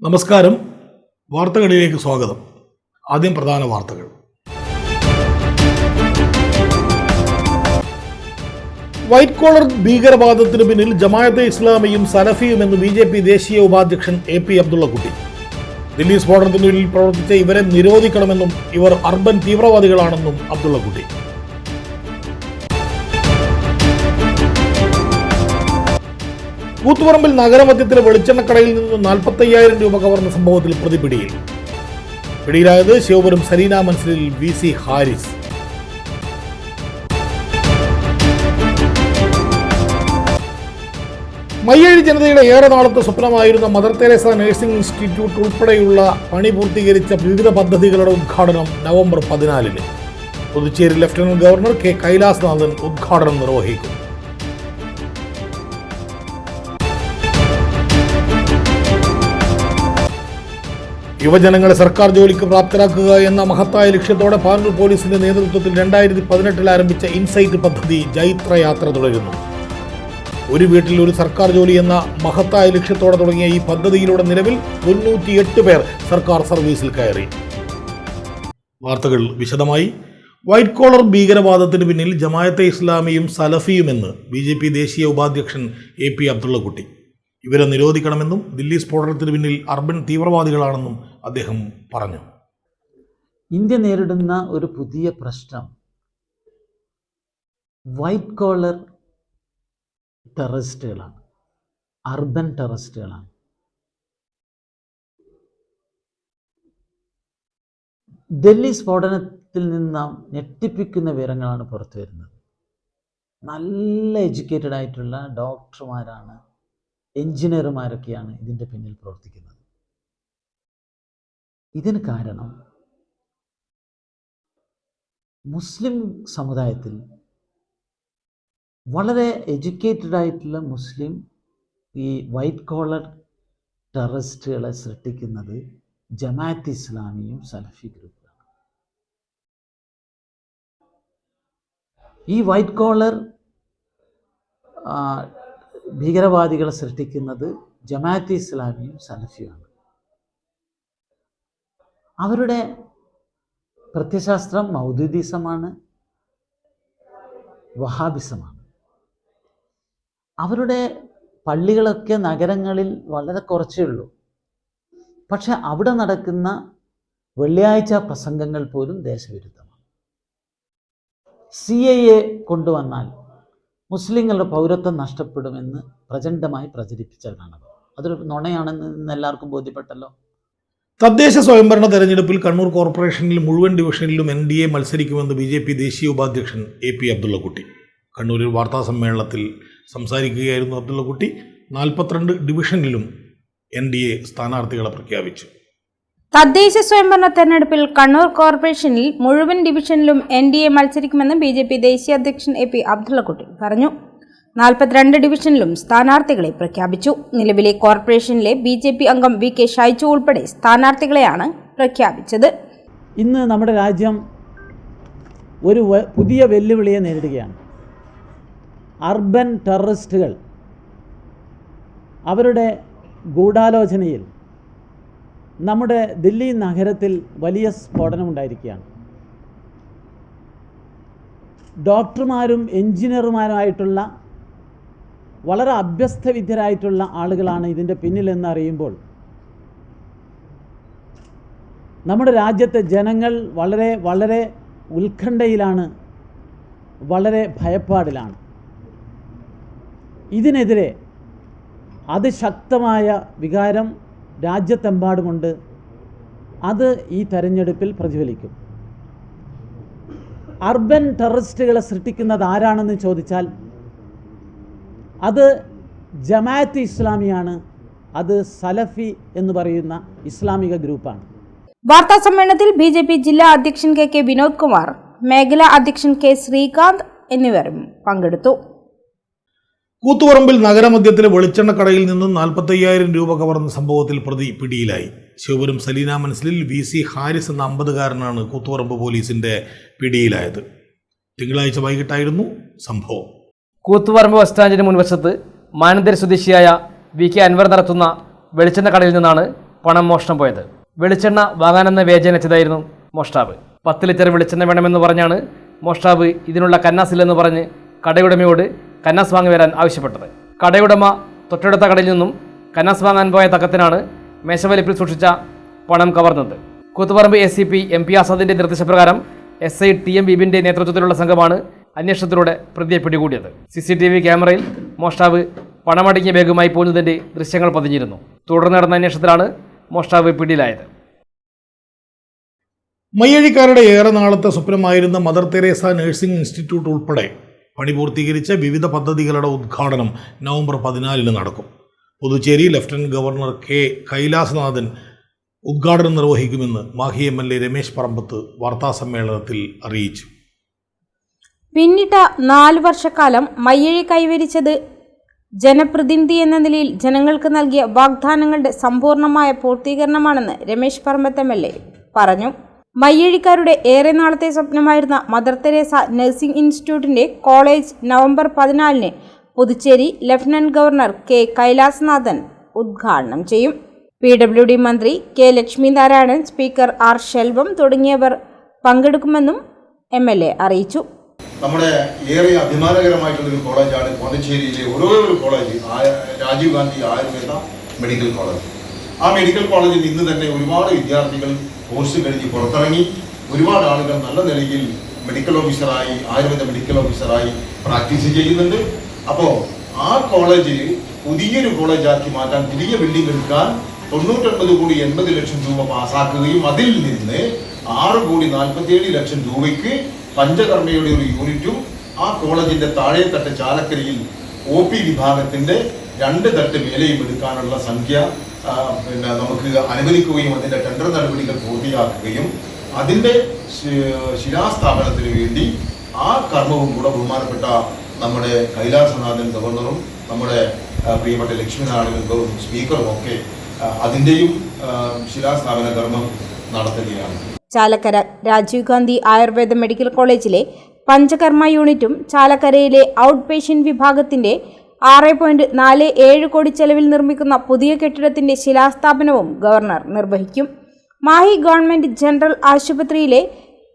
നമസ്കാരം. വാർത്തകളിലേക്ക് സ്വാഗതം. ആദ്യം പ്രധാന വാർത്തകൾ. വൈറ്റ് കോളർ ഭീകരവാദത്തിന് പിന്നിൽ ജമാഅത്തെ ഇസ്ലാമിയും സലഫിയും എന്ന് BJP ദേശീയ ഉപാധ്യക്ഷൻ AP അബ്ദുള്ളക്കുട്ടി. ദില്ലി സ്ഫോടനത്തിന് പിന്നിൽ പ്രവർത്തിച്ച ഇവരെ നിരോധിക്കണമെന്നും ഇവർ അർബൻ തീവ്രവാദികളാണെന്നും അബ്ദുള്ളക്കുട്ടി. കൂത്തുപറമ്പിൽ നഗരമധ്യത്തിലെ വെളിച്ചെണ്ണക്കടയിൽ നിന്ന് 45,000 രൂപ കവർന്ന സംഭവത്തിൽ പ്രതി പിടിയിൽ. പിടിയിലായത് ശിവപുരം സലീന മൻസിലിൽ VC ഹാരിസ്. മയ്യഴി ജനതയുടെ ഏറെ നാളത്തെ സ്വപ്നമായിരുന്ന മദർ തെരേസ നഴ്സിംഗ് ഇൻസ്റ്റിറ്റ്യൂട്ട് ഉൾപ്പെടെയുള്ള പണി പൂർത്തീകരിച്ച വിവിധ പദ്ധതികളുടെ ഉദ്ഘാടനം നവംബർ 14-ന്. Puducherry lieutenant governor K. Kailashnathan ഉദ്ഘാടനം നിർവഹിക്കും. യുവജനങ്ങളെ സർക്കാർ ജോലിക്ക് പ്രാപ്തരാക്കുക എന്ന മഹത്തായ ലക്ഷ്യത്തോടെ പാനൂർ പോലീസിന്റെ നേതൃത്വത്തിൽ 2018-ൽ ആരംഭിച്ച ഇൻസൈറ്റ് പദ്ധതി ജൈത്രയാത്ര തുടരുന്നു. ഒരു വീട്ടിൽ ഒരു സർക്കാർ ജോലി എന്ന മഹത്തായ ലക്ഷ്യത്തോടെ തുടങ്ങിയ ഈ പദ്ധതിയിലൂടെ നിലവിൽ 98 പേർ സർക്കാർ സർവീസിൽ കയറി. വാർത്തകൾ വിശദമായി. വൈറ്റ് കോളർ ഭീകരവാദത്തിന് പിന്നിൽ ജമാഅത്തെ ഇസ്ലാമിയും സലഫിയുമെന്ന് BJP ദേശീയ ഉപാധ്യക്ഷൻ AP അബ്ദുള്ളക്കുട്ടി. ഇവരെ നിരോധിക്കണമെന്നും ദില്ലി സ്ഫോടനത്തിന് പിന്നിൽ അർബൻ തീവ്രവാദികളാണെന്നും അദ്ദേഹം പറഞ്ഞു. ഇന്ത്യ നേരിടുന്ന ഒരു പുതിയ പ്രശ്നം വൈറ്റ് കോളർ ടെററിസ്റ്റുകളാണ്, അർബൻ ടെററിസ്റ്റുകളാണ്. ഡൽഹി സ്ഫോടനത്തിൽ നിന്ന് ഞെട്ടിപ്പിക്കുന്ന വിവരങ്ങളാണ് പുറത്തു വരുന്നത്. നല്ല എഡ്യൂക്കേറ്റഡ് ആയിട്ടുള്ള ഡോക്ടർമാരാണ്, എഞ്ചിനീയർമാരൊക്കെയാണ് ഇതിൻ്റെ പിന്നിൽ പ്രവർത്തിക്കുന്നത്. ഇതിന് കാരണം മുസ്ലിം സമുദായത്തിൽ വളരെ എഡ്യൂക്കേറ്റഡ് ആയിട്ടുള്ള മുസ്ലിം ഈ വൈറ്റ് കോളർ ടെററിസ്റ്റുകളെ സൃഷ്ടിക്കുന്നത് ജമാഅത്ത് ഇസ്ലാമിയും സലഫി ഗ്രൂപ്പുകളാണ്. ഈ വൈറ്റ് കോളർ ഭീകരവാദികളെ സൃഷ്ടിക്കുന്നത് ജമാഅത്തെ ഇസ്ലാമിയും സലഫിയുമാണ്. അവരുടെ പ്രത്യയശാസ്ത്രം മൗദൂദിസമാണ്, വഹാബിസമാണ്. അവരുടെ പള്ളികളൊക്കെ നഗരങ്ങളിൽ വളരെ കുറച്ചേ ഉള്ളൂ. പക്ഷെ അവിടെ നടക്കുന്ന വെള്ളിയാഴ്ച പ്രസംഗങ്ങൾ പോലും ദേശവിരുദ്ധമാണ്. CAA കൊണ്ടുവന്നാൽ മുസ്ലിങ്ങളുടെ പൗരത്വം നഷ്ടപ്പെടുമെന്ന് പ്രചണ്ഡമായി പ്രചരിപ്പിച്ചതാണ്. അതൊരു നുണയാണെന്ന് എല്ലാവർക്കും ബോധ്യപ്പെട്ടല്ലോ. തദ്ദേശ സ്വയംഭരണ തെരഞ്ഞെടുപ്പിൽ കണ്ണൂർ കോർപ്പറേഷനിൽ മുഴുവൻ ഡിവിഷനിലും NDA മത്സരിക്കുമെന്ന് BJP ദേശീയ ഉപാധ്യക്ഷൻ AP അബ്ദുള്ളക്കുട്ടി. കണ്ണൂരിൽ വാർത്താ സമ്മേളനത്തിൽ സംസാരിക്കുകയായിരുന്നു അബ്ദുള്ളക്കുട്ടി. 42 ഡിവിഷനിലും NDA സ്ഥാനാർത്ഥികളെ പ്രഖ്യാപിച്ചു. തദ്ദേശ സ്വയംഭരണ തെരഞ്ഞെടുപ്പിൽ കണ്ണൂർ കോർപ്പറേഷനിൽ മുഴുവൻ ഡിവിഷനിലും NDA മത്സരിക്കുമെന്ന് BJP ദേശീയ അധ്യക്ഷൻ AP അബ്ദുള്ളക്കുട്ടി പറഞ്ഞു. 42 ഡിവിഷനിലും സ്ഥാനാർത്ഥികളെ പ്രഖ്യാപിച്ചു. നിലവിലെ കോർപ്പറേഷനിലെ BJP അംഗം VK ഷൈജു ഉൾപ്പെടെ സ്ഥാനാർത്ഥികളെയാണ് പ്രഖ്യാപിച്ചത്. ഇന്ന് നമ്മുടെ രാജ്യം ഒരു പുതിയ വെല്ലുവിളിയെ നേരിടുകയാണ്. അർബൻ ടെററിസ്റ്റുകൾ അവരുടെ ഗൂഢാലോചനയിൽ നമ്മുടെ ദില്ലി നഗരത്തിൽ വലിയ സ്ഫോടനമുണ്ടായിരിക്കുകയാണ്. ഡോക്ടർമാരും എഞ്ചിനീയർമാരുമായിട്ടുള്ള വളരെ അഭ്യസ്തവിദ്യരായിട്ടുള്ള ആളുകളാണ് ഇതിൻ്റെ പിന്നിലെന്ന് അറിയുമ്പോൾ നമ്മുടെ രാജ്യത്തെ ജനങ്ങൾ വളരെ വളരെ ഉത്കണ്ഠയിലാണ്, വളരെ ഭയപ്പാടിലാണ്. ഇതിനെതിരെ അതിശക്തമായ വികാരം രാജ്യത്തെമ്പാടുമുണ്ട്. അത് ഈ തെരഞ്ഞെടുപ്പിൽ പ്രതിഫലിക്കും. അർബൻ ടെററിസ്റ്റുകളെ സൃഷ്ടിക്കുന്നത് ആരാണെന്ന് ചോദിച്ചാൽ അത് ജമാഅത്ത് ഇസ്ലാമിയാണ്, അത് സലഫി എന്ന് പറയുന്ന ഇസ്ലാമിക ഗ്രൂപ്പാണ്. വാർത്താ സമ്മേളനത്തിൽ BJP ജില്ലാ അധ്യക്ഷൻ KK വിനോദ് കുമാർ, മേഖലാ അധ്യക്ഷൻ K. ശ്രീകാന്ത് എന്നിവരും പങ്കെടുത്തു. കൂത്തുപറമ്പിൽ നഗരമധ്യത്തിലെ വെളിച്ചെണ്ണക്കടയിൽ നിന്നും 45,000 രൂപ കവർന്ന സംഭവത്തിൽ പ്രതി പിടിയിലായി. ശിവപുരം സലീന മൻസിലിൽ VC ഹാരിസ് എന്ന 50-കാരനാണ് കൂത്തുപറമ്പ് പോലീസിന്റെ പിടിയിലായത്. തിങ്കളാഴ്ച വൈകിട്ടായിരുന്നു സംഭവം. കൂത്തുപറമ്പ് ബസ് സ്റ്റാൻഡിന് മുൻവശത്ത് മാനന്തര സ്വദേശിയായ VK അൻവർ നടത്തുന്ന വെളിച്ചെണ്ണ കടയിൽ നിന്നാണ് പണം മോഷണം പോയത്. വെളിച്ചെണ്ണ വാങ്ങാനെന്ന വ്യാജേനച്ചതായിരുന്നു മോഷ്ടാവ്. 10 ലിറ്റർ വെളിച്ചെണ്ണ വേണമെന്ന് പറഞ്ഞാണ് മോഷ്ടാവ് ഇതിനുള്ള കന്നാസില്ലെന്ന് പറഞ്ഞ് കടയുടമയോട് കന്നാസ് വാങ്ങി വരാൻ ആവശ്യപ്പെട്ടത്. കടയുടമ തൊട്ടടുത്ത കടയിൽ നിന്നും കന്നാസ് വാങ്ങാൻ പോയ തക്കത്തിനാണ് മേശവലിപ്പിൽ സൂക്ഷിച്ച പണം കവർന്നത്. കൂത്തുപറമ്പ് ACP MP ആസാദിന്റെ നിർദ്ദേശപ്രകാരം SI TM ബീബിന്റെ നേതൃത്വത്തിലുള്ള സംഘമാണ് അന്വേഷണത്തിലൂടെ പ്രതിയെ പിടികൂടിയത്. CCTV ക്യാമറയിൽ മോഷ്ടാവ് പണമടങ്ങിയ ബാഗുമായി പോകുന്നതിന്റെ ദൃശ്യങ്ങൾ പതിഞ്ഞിരുന്നു. തുടർന്ന് നടന്ന അന്വേഷണത്തിലാണ് മോഷ്ടാവ് പിടിയിലായത്. മയ്യഴിക്കാരുടെ ഏറെ നാളത്തെ സ്വപ്നമായിരുന്ന മദർ തെരേസ നഴ്സിംഗ് ഇൻസ്റ്റിറ്റ്യൂട്ട് ഉൾപ്പെടെ പണി പൂർത്തീകരിച്ച വിവിധ പദ്ധതികളുടെ ഉദ്ഘാടനം നവംബർ 14 നടക്കും. Puducherry lieutenant governor K. Kailasanathan ഉദ്ഘാടനം നിർവഹിക്കുമെന്ന് മാഹി MLA രമേശ് പറമ്പത്ത് വാർത്താസമ്മേളനത്തിൽ അറിയിച്ചു. പിന്നിട്ട 4 വർഷക്കാലം മയ്യഴി കൈവരിച്ചത് ജനപ്രതിനിധി എന്ന നിലയിൽ ജനങ്ങൾക്ക് നൽകിയ വാഗ്ദാനങ്ങളുടെ സമ്പൂർണ്ണമായ പൂർത്തീകരണമാണെന്ന് രമേശ് പറമ്പത്ത് MLA പറഞ്ഞു. മയ്യഴിക്കാരുടെ ഏറെ നാളത്തെ സ്വപ്നമായിരുന്ന മദർ തെരേസ നഴ്സിംഗ് ഇൻസ്റ്റിറ്റ്യൂട്ടിന്റെ college November 14 Puducherry lieutenant governor K. Kailasanathan ഉദ്ഘാടനം ചെയ്യും. PWD മന്ത്രി K. Lakshminarayanan, speaker R. Selvam തുടങ്ങിയവർ പങ്കെടുക്കുമെന്നും MLA അറിയിച്ചു. നമ്മുടെ ഏറെ അഭിമാനകരമായിട്ടുള്ളൊരു കോളേജാണ് പോണ്ടിച്ചേരിയിലെ ഒരു college, Rajiv Gandhi Ayurveda medical college. ആ മെഡിക്കൽ കോളേജിൽ ഇന്ന് തന്നെ ഒരുപാട് വിദ്യാർത്ഥികൾ കോഴ്സ് കഴിഞ്ഞ് പുറത്തിറങ്ങി. ഒരുപാട് ആളുകൾ നല്ല നിലയിൽ മെഡിക്കൽ ഓഫീസറായി, ആയുർവേദ മെഡിക്കൽ ഓഫീസറായി പ്രാക്ടീസ് ചെയ്യുന്നുണ്ട്. അപ്പോൾ ആ കോളേജ് പുതിയൊരു കോളേജാക്കി മാറ്റാൻ, പുതിയ ബിൽഡിംഗ് എടുക്കാൻ 99,80,00,000 രൂപ പാസ്സാക്കുകയും അതിൽ നിന്ന് 6,47,00,000 രൂപയ്ക്ക് പഞ്ചകർമ്മയുടെ ഒരു യൂണിറ്റും ആ കോളേജിന്റെ താഴെത്തട്ട് ചാലക്കരയിൽ OP വിഭാഗത്തിന്റെ 2 തട്ട് മേലെയും എടുക്കാനുള്ള സംഖ്യ നമുക്ക് അനുവദിക്കുകയും അതിന്റെ ടെൻഡർ നടപടികൾ പൂർത്തിയാക്കുകയും അതിന്റെ ശിലാസ്ഥാപനത്തിന് വേണ്ടി ആ കർമ്മവും കൂടെ ബഹുമാനപ്പെട്ട നമ്മുടെ കൈലാസനാഥൻ ഗവർണറും നമ്മുടെ പ്രിയപ്പെട്ട ലക്ഷ്മിനാരായണൻ സ്പീക്കറും ഒക്കെ അതിന്റെയും ശിലാസ്ഥാപന കർമ്മം നടത്തുകയാണ്. ചാലക്കര രാജീവ് ഗാന്ധി ആയുർവേദ മെഡിക്കൽ കോളേജിലെ പഞ്ചകർമ്മ യൂണിറ്റും ചാലക്കരയിലെ ഔട്ട് പേഷ്യന്റ് വിഭാഗത്തിന്റെ 6.47 കോടി ചെലവിൽ നിർമ്മിക്കുന്ന പുതിയ കെട്ടിടത്തിന്റെ ശിലാസ്ഥാപനവും ഗവർണർ നിർവഹിക്കും. മാഹി ഗവൺമെന്റ് ജനറൽ ആശുപത്രിയിലെ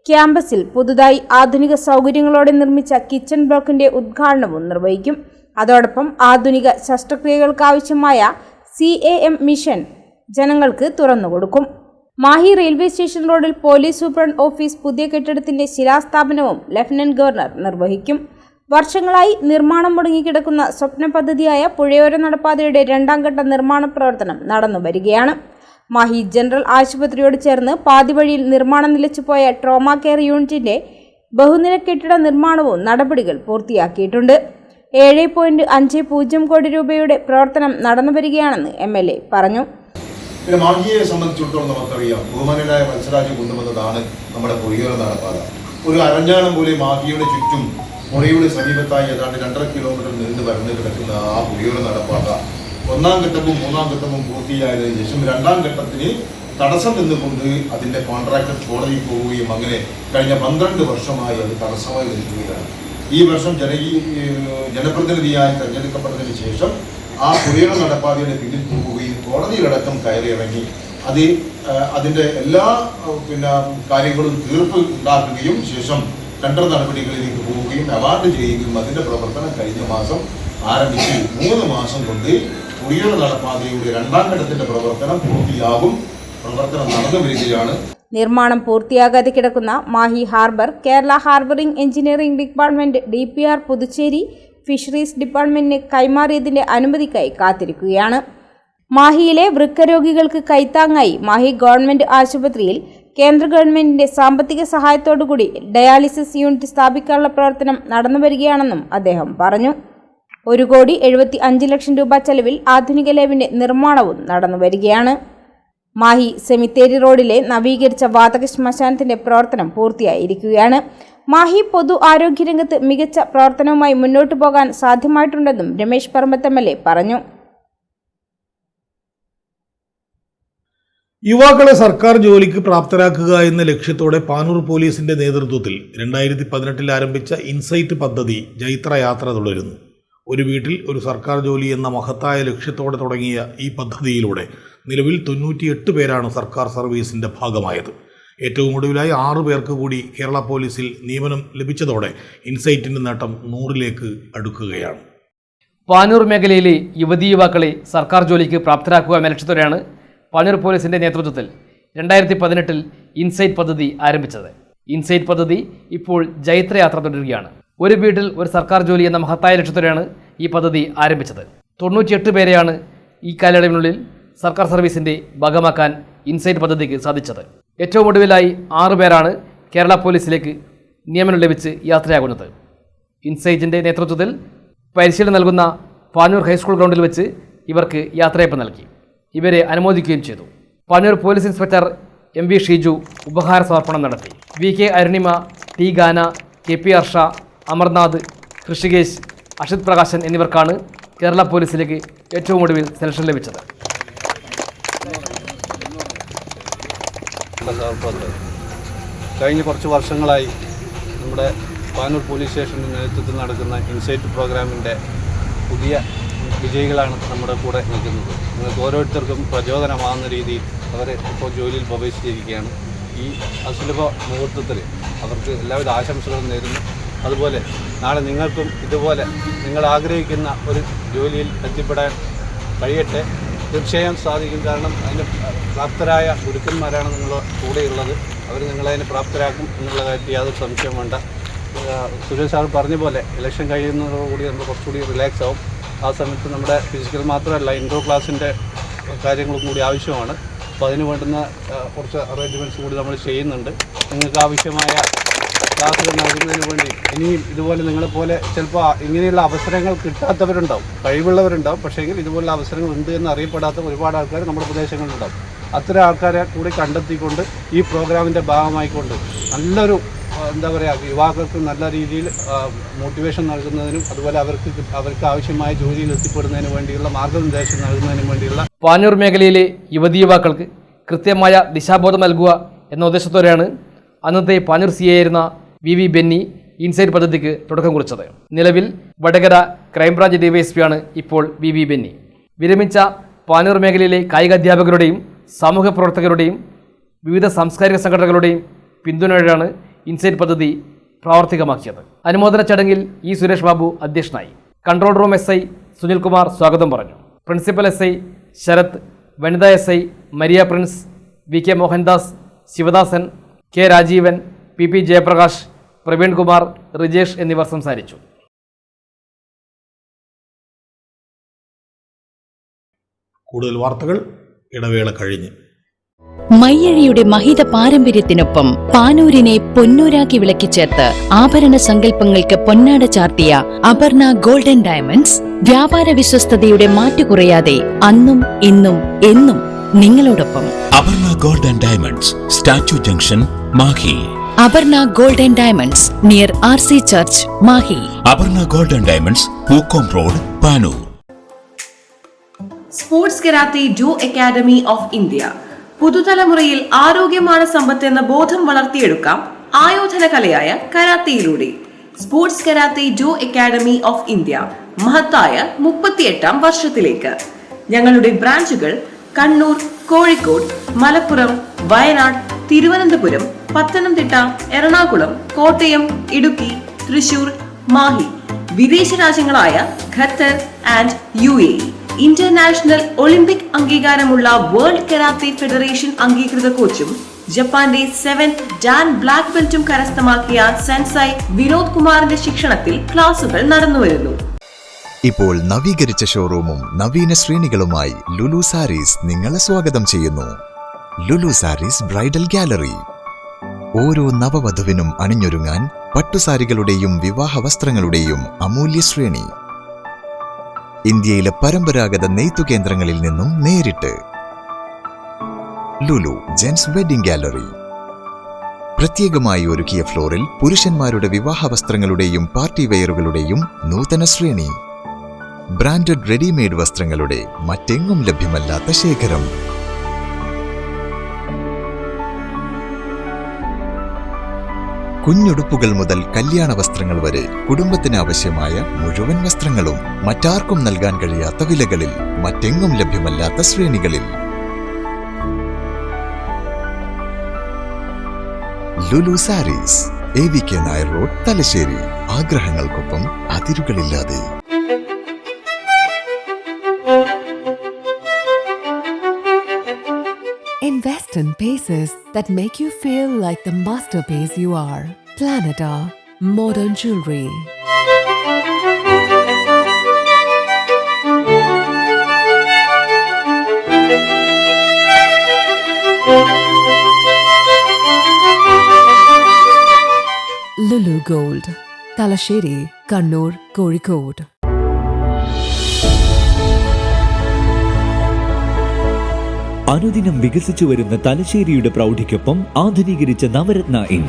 ക്യാമ്പസിൽ പുതുതായി ആധുനിക സൗകര്യങ്ങളോടെ നിർമ്മിച്ച കിച്ചൺ ബ്ലോക്കിന്റെ ഉദ്ഘാടനവും നിർവഹിക്കും. അതോടൊപ്പം ആധുനിക ശസ്ത്രക്രിയകൾക്കാവശ്യമായ CAM മിഷൻ ജനങ്ങൾക്ക് തുറന്നുകൊടുക്കും. മാഹി റെയിൽവേ സ്റ്റേഷൻ റോഡിൽ പോലീസ് സൂപ്രണ്ട് ഓഫീസ് പുതിയ കെട്ടിടത്തിന്റെ ശിലാസ്ഥാപനവും ലഫ്റ്റനന്റ് ഗവർണർ നിർവഹിക്കും. വർഷങ്ങളായി നിർമ്മാണം മുടങ്ങിക്കിടക്കുന്ന സ്വപ്ന പദ്ധതിയായ പുഴയോര നടപ്പാതയുടെ 2ാം ഘട്ട നിർമ്മാണ പ്രവർത്തനം നടന്നു വരികയാണ്. മാഹി ജനറൽ ആശുപത്രിയോട് ചേർന്ന് പാതി വഴിയിൽ നിർമ്മാണം നിലച്ചുപോയ ട്രോമ കെയർ യൂണിറ്റിന്റെ ബഹുനില കെട്ടിട നിർമ്മാണവും നടപടികൾ പൂർത്തിയാക്കിയിട്ടുണ്ട്. 7.50 കോടി രൂപയുടെ പ്രവർത്തനം നടന്നു വരികയാണെന്ന് MLA പറഞ്ഞു. പിന്നെ മാഹിയെ സംബന്ധിച്ചിടത്തോളം നമുക്കറിയാം, ബഹുമാനനായ മത്സരാജ് കൊണ്ടുവന്നതാണ് നമ്മുടെ പുഴയോര നടപ്പാത. ഒരു അരഞ്ഞാണം പോലെ മാഹിയുടെ ചുറ്റും പുഴയുടെ സമീപത്തായി ഏതാണ്ട് 2.5 കിലോമീറ്റർ നീണ്ടു പരന്നു കിടക്കുന്ന ആ പുഴയോര നടപ്പാത 1ാം ഘട്ടവും 3ാം ഘട്ടവും പൂർത്തിയായതിനു ശേഷം 2ാം ഘട്ടത്തിന് തടസ്സം നിന്നുകൊണ്ട് അതിന്റെ കോൺട്രാക്ടർ കോടതിയിൽ പോവുകയും അങ്ങനെ കഴിഞ്ഞ 12 വർഷമായി അത് തടസ്സമായി നിൽക്കുകയാണ്. ഈ വർഷം ജനപ്രതിനിധിയായി തെരഞ്ഞെടുക്കപ്പെട്ടതിന് ശേഷം ആ പുഴയോര നടപ്പാതയുടെ പിന്നിൽ പോവുകയും കോടതിയിലടക്കം കയറിയിറങ്ങി അതിന്റെ എല്ലാ കാര്യങ്ങളും തീർപ്പ് ഉണ്ടാക്കുകയും ശേഷം ടെൻഡർ നടപടികളിലേക്ക് പോവുകയും അവാർഡ് ചെയ്യുകയും അതിന്റെ പ്രവർത്തനം കഴിഞ്ഞ മാസം ആരംഭിച്ച് 3 മാസം കൊണ്ട് പുഴയോര നടപ്പാതയുടെ 2ാം ഘട്ടത്തിന്റെ പ്രവർത്തനം പൂർത്തിയാകും. പ്രവർത്തനം നടന്നു വരികയാണ്. നിർമ്മാണം പൂർത്തിയാകാതെ കിടക്കുന്ന Mahe harbour Kerala harbouring engineering department DPR Puducherry fisheries ഡിപ്പാർട്ട്മെന്റിന് കൈമാറിയതിന്റെ അനുമതിക്കായി കാത്തിരിക്കുകയാണ്. മാഹിയിലെ വൃക്കരോഗികൾക്ക് കൈത്താങ്ങായി മാഹി ഗവൺമെന്റ് ആശുപത്രിയിൽ കേന്ദ്ര ഗവൺമെന്റിന്റെ സാമ്പത്തിക സഹായത്തോടുകൂടി ഡയാലിസിസ് യൂണിറ്റ് സ്ഥാപിക്കാനുള്ള പ്രവർത്തനം നടന്നു വരികയാണെന്നും അദ്ദേഹം പറഞ്ഞു. 1,75,00,000 രൂപ ചെലവിൽ ആധുനിക ലാബിന്റെ നിർമ്മാണവും നടന്നു വരികയാണ്. മാഹി സെമിത്തേരി റോഡിലെ നവീകരിച്ച വാതക ശ്മശാനത്തിന്റെ പ്രവർത്തനം പൂർത്തിയായിരിക്കുകയാണ്. മാഹി പൊതു ആരോഗ്യരംഗത്ത് മികച്ച പ്രവർത്തനവുമായി മുന്നോട്ടു പോകാൻ സാധ്യമായിട്ടുണ്ടെന്നും രമേശ് പറമ്പത്ത് MLA പറഞ്ഞു. യുവാക്കളെ സർക്കാർ ജോലിക്ക് പ്രാപ്തരാക്കുക എന്ന ലക്ഷ്യത്തോടെ പാനൂർ പോലീസിന്റെ നേതൃത്വത്തിൽ 2018 ആരംഭിച്ച ഇൻസൈറ്റ് പദ്ധതി ജൈത്രയാത്ര തുടരുന്നു. ഒരു വീട്ടിൽ ഒരു സർക്കാർ ജോലി എന്ന മഹത്തായ ലക്ഷ്യത്തോടെ തുടങ്ങിയ ഈ പദ്ധതിയിലൂടെ നിലവിൽ 98 പേരാണ് സർക്കാർ സർവീസിൻ്റെ ഭാഗമായത്. ഏറ്റവും ഒടുവിലായി 6 പേർക്ക് കൂടി കേരള പോലീസിൽ നിയമനം ലഭിച്ചതോടെ ഇൻസൈറ്റിൻ്റെ നേട്ടം 100ലേക്ക് അടുക്കുകയാണ്. പാനൂർ മേഖലയിലെ യുവതീ യുവാക്കളെ സർക്കാർ ജോലിക്ക് പ്രാപ്തരാക്കുക എന്ന ലക്ഷ്യത്തോടെയാണ് പാനൂർ പോലീസിൻ്റെ നേതൃത്വത്തിൽ 2018 ഇൻസൈറ്റ് പദ്ധതി ആരംഭിച്ചത്. ഇൻസൈറ്റ് പദ്ധതി ഇപ്പോൾ ജൈത്രയാത്ര തുടരുകയാണ്. ഒരു വീട്ടിൽ ഒരു സർക്കാർ ജോലി എന്ന മഹത്തായ ലക്ഷ്യത്തോടെയാണ് ഈ പദ്ധതി ആരംഭിച്ചത്. 98 പേരെയാണ് ഈ കാലയളവിനുള്ളിൽ സർക്കാർ സർവീസിൻ്റെ ഭാഗമാക്കാൻ ഇൻസൈറ്റ് പദ്ധതിക്ക് സാധിച്ചത്. ഏറ്റവും ഒടുവിലായി 6 പേരാണ് കേരള പോലീസിലേക്ക് നിയമനം ലഭിച്ച് യാത്രയാകുന്നത്. ഇൻസൈറ്റിൻ്റെ നേതൃത്വത്തിൽ പരിശീലനം നൽകുന്ന പാനൂർ ഹൈസ്കൂൾ ഗ്രൗണ്ടിൽ വെച്ച് ഇവർക്ക് യാത്രയപ്പ് നൽകി. ഇവരെ അനുമോദിക്കുകയും ചെയ്തു. Panoor police inspector MV Sheeju ഉപഹാര സമർപ്പണം നടത്തി. VK അരുണിമ, T ഗാന, KP ഹർഷ, അമർനാഥ്, ഋഷികേശ്, അഷിത് പ്രകാശൻ എന്നിവർക്കാണ് കേരള പോലീസിലേക്ക് ഏറ്റവും ഒടുവിൽ സെലക്ഷൻ ലഭിച്ചത്. കഴിഞ്ഞ കുറച്ച് വർഷങ്ങളായി നമ്മുടെ പാനൂർ പോലീസ് സ്റ്റേഷൻ്റെ നേതൃത്വത്തിൽ നടക്കുന്ന ഇൻസൈറ്റ് പ്രോഗ്രാമിൻ്റെ പുതിയ വിജയികളാണ് നമ്മുടെ കൂടെ നിൽക്കുന്നത്. നിങ്ങൾക്ക് ഓരോരുത്തർക്കും പ്രചോദനമാകുന്ന രീതിയിൽ അവർ ഇപ്പോൾ ജോലിയിൽ പ്രവേശിച്ചിരിക്കുകയാണ്. ഈ അസുലഭ മുഹൂർത്തത്തിൽ അവർക്ക് എല്ലാവിധ ആശംസകളും നേരുന്നു. അതുപോലെ നാളെ നിങ്ങൾക്കും ഇതുപോലെ നിങ്ങൾ ആഗ്രഹിക്കുന്ന ഒരു ജോലിയിൽ എത്തിപ്പെടാൻ കഴിയട്ടെ. തീർച്ചയായും സാധിക്കും. കാരണം അതിന് പ്രാപ്തരായ ഗുരുക്കന്മാരാണ് നിങ്ങളുടെ കൂടെയുള്ളത്. അവർ നിങ്ങളതിന് പ്രാപ്തരാക്കും എന്നുള്ള കാര്യത്തിൽ യാതൊരു സംശയം വേണ്ട. സുരേഷ് സാർ പറഞ്ഞ പോലെ ഇലക്ഷൻ കഴിയുന്നതോടുകൂടി നമ്മൾ കുറച്ചുകൂടി റിലാക്സ് ആവും. ആ സമയത്ത് നമ്മുടെ ഫിസിക്കൽ മാത്രമല്ല ഇൻഡോർ ക്ലാസ്സിൻ്റെ കാര്യങ്ങളും കൂടി ആവശ്യമാണ്. അപ്പോൾ അതിന് വേണ്ടുന്ന കുറച്ച് അറേഞ്ച്മെൻറ്റ്സ് കൂടി നമ്മൾ ചെയ്യുന്നുണ്ട്. നിങ്ങൾക്ക് ആവശ്യമായ ക്ലാസ്സുകൾ നൽകുന്നതിന് വേണ്ടി ഇനിയും ഇതുപോലെ നിങ്ങളെപ്പോലെ ചിലപ്പോൾ ഇങ്ങനെയുള്ള അവസരങ്ങൾ കിട്ടാത്തവരുണ്ടാവും, കഴിവുള്ളവരുണ്ടാവും. പക്ഷേങ്കിൽ ഇതുപോലുള്ള അവസരങ്ങൾ ഉണ്ട് എന്ന് അറിയപ്പെടാത്ത ഒരുപാട് ആൾക്കാർ നമ്മുടെ പ്രദേശങ്ങളിലുണ്ടാവും. അത്തരം ആൾക്കാരെ കൂടി കണ്ടെത്തിക്കൊണ്ട് ഈ പ്രോഗ്രാമിൻ്റെ ഭാഗമായിക്കൊണ്ട് നല്ലൊരു എന്താ പറയുക യുവാക്കൾക്ക് നല്ല രീതിയിൽ മോട്ടിവേഷൻ നൽകുന്നതിനും അതുപോലെ അവർക്ക് ആവശ്യമായ ജോലിയിൽ എത്തിപ്പെടുന്നതിന് വേണ്ടിയുള്ള മാർഗ്ഗനിർദ്ദേശം നൽകുന്നതിനും വേണ്ടിയുള്ള പാനൂർ മേഖലയിലെ യുവതീ യുവാക്കൾക്ക് കൃത്യമായ ദിശാബോധം നൽകുക എന്ന ഉദ്ദേശത്തോടെയാണ് അന്നത്തെ പാനൂർ CI ആയിരുന്ന VV ബെന്നി ഇൻസൈറ്റ് പദ്ധതിക്ക് തുടക്കം കുറിച്ചത്. നിലവിൽ വടകര ക്രൈംബ്രാഞ്ച് DYSP ആണ് ഇപ്പോൾ VV ബെന്നി. വിരമിച്ച പാനൂർ മേഖലയിലെ കായിക അധ്യാപകരുടെയും സാമൂഹ്യ പ്രവർത്തകരുടെയും വിവിധ സാംസ്കാരിക സംഘടനകളുടെയും പിന്തുണയോടെയാണ് ഇൻസൈറ്റ് പദ്ധതി പ്രാവർത്തികമാക്കിയത്. അനുമോദന ചടങ്ങിൽ സുരേഷ് ബാബു അധ്യക്ഷനായി. കൺട്രോൾ റൂം SI സുനിൽകുമാർ സ്വാഗതം പറഞ്ഞു. പ്രിൻസിപ്പൽ SI ശരത്, വനിതാ SI Maria Prince, VK Mohandas, Sivadasan, K Rajeevan, PP Jayaprakash, Praveen Kumar, Rijesh എന്നിവർ സംസാരിച്ചു. കൂടുതൽ വാർത്തകൾ ഇടവേള കഴിഞ്ഞ്. മയ്യഴിയുടെ മഹിത പാരമ്പര്യത്തിനൊപ്പം പാനൂരിനെ പൊന്നൂരാക്കി വിളക്കിച്ചേർത്ത് ആഭരണ സങ്കല്പങ്ങൾക്ക് പൊന്നാട ചാർത്തിയ അപർണ ഗോൾഡൻ ഡയമണ്ട്സ് വ്യാപാര വിശ്വസ്തതയുടെ മാറ്റുകുറയാതെ അന്നും ഇന്നും എന്നും നിങ്ങളോടൊപ്പം. Aparna golden diamonds, statue junction, Mahe. Aparna golden diamonds near RC church, Mahe. Aparna golden diamonds, Pookkom road, Panoor. Sports karate ജോ അക്കാദമി ഓഫ് ഇന്ത്യ. പുതുതലമുറയിൽ ആരോഗ്യമാണ് സമ്പത്ത് എന്ന ബോധം വളർത്തിയെടുക്കാം ആയോധന കലയായ കരാത്തയിലൂടെ. സ്പോർട്സ് കരാത്തെ ജോ അക്കാദമി ഓഫ് ഇന്ത്യ മഹത്തായ 38ാം വർഷത്തിലേക്ക്. ഞങ്ങളുടെ ബ്രാഞ്ചുകൾ കണ്ണൂർ, കോഴിക്കോട്, മലപ്പുറം, വയനാട്, തിരുവനന്തപുരം, പത്തനംതിട്ട, എറണാകുളം, കോട്ടയം, ഇടുക്കി, തൃശൂർ, മാഹി. വിദേശ രാജ്യങ്ങളായ Qatar and UAE. International Olympic അംഗീകാരമുള്ള വേൾഡ് കരാത്തെ ഫെഡറേഷൻ അംഗീകൃത കോച്ചും ജപ്പാന്റെ 7th ഡാൻ ബ്ലാക്ക് ബെൽറ്റും കരസ്ഥമാക്കിയ സെൻസൈ വിനോദ് കുമാറിന്റെ ശിക്ഷണത്തിൽ ക്ലാസുകൾ നടന്നുവരുന്നു. ഇപ്പോൾ നവീകരിച്ച ഷോറൂമും നവീന ശ്രേണികളുമായി ലുലു സാരീസ് നിങ്ങളെ സ്വാഗതം ചെയ്യുന്നു. Lulu sarees bridal gallery. ഓരോ നവവധുവിനും അണിഞ്ഞൊരുങ്ങാൻ പട്ടുസാരികളുടെയും വിവാഹ വസ്ത്രങ്ങളുടെയും അമൂല്യ ശ്രേണി. ഇന്ത്യയിലെ പരമ്പരാഗത നെയ്ത്തു കേന്ദ്രങ്ങളിൽ നിന്നും നേരിട്ട്. Lulu gents wedding gallery. പ്രത്യേകമായി ഒരുക്കിയ ഫ്ലോറിൽ പുരുഷന്മാരുടെ വിവാഹ വസ്ത്രങ്ങളുടെയും പാർട്ടി വെയറുകളുടെയും നൂതന ശ്രേണി. ബ്രാൻഡഡ് റെഡിമെയ്ഡ് വസ്ത്രങ്ങളുടെ മറ്റെങ്ങും ലഭ്യമല്ലാത്ത ശേഖരം. കുഞ്ഞുടുപ്പുകൾ മുതൽ കല്യാണ വസ്ത്രങ്ങൾ വരെ കുടുംബത്തിന് ആവശ്യമായ മുഴുവൻ വസ്ത്രങ്ങളും മറ്റാർക്കും നൽകാൻ കഴിയാത്ത വിലകളിൽ, മറ്റെങ്ങും ലഭ്യമല്ലാത്ത ശ്രേണികളിൽ. Lulu sarees, AVK Nair road, Thalassery. ആഗ്രഹങ്ങൾക്കൊപ്പം അതിരുകളില്ലാതെ. Invest in pieces that make you feel like the masterpiece you are. Planeta Modern Jewelry. Lulu Gold, Talasheri, Kannur, Kozhikode. അനുദിനം വികസിച്ചു വരുന്ന തലശ്ശേരിയുടെ പ്രൗഢിക്കൊപ്പം ആധുനീകരിച്ച നവരത്ന ഇൻ.